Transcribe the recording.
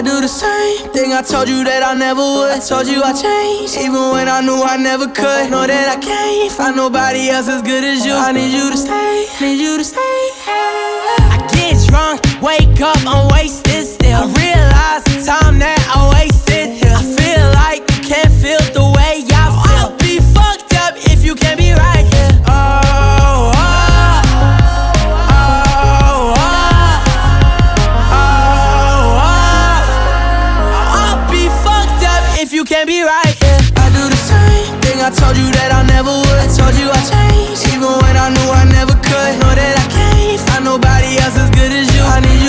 I do the same thing I told you that I never would. I told you I changed, even when I knew I never could. Know that I can't find nobody else as good as you. I need you to stay, need you to stay. I get drunk, wake up, I'm wasted still. I realize the time that I wasted here. I feel like you can't feel the way I feel. I'll be fucked up if you can't be right here. Oh, oh, oh, oh, oh, oh. I'll be fucked up if you can't be right here. I do the same thing I told you that I never would. I told you I changed, even when I knew I never could. Know that I can't find nobody else as good as you. I need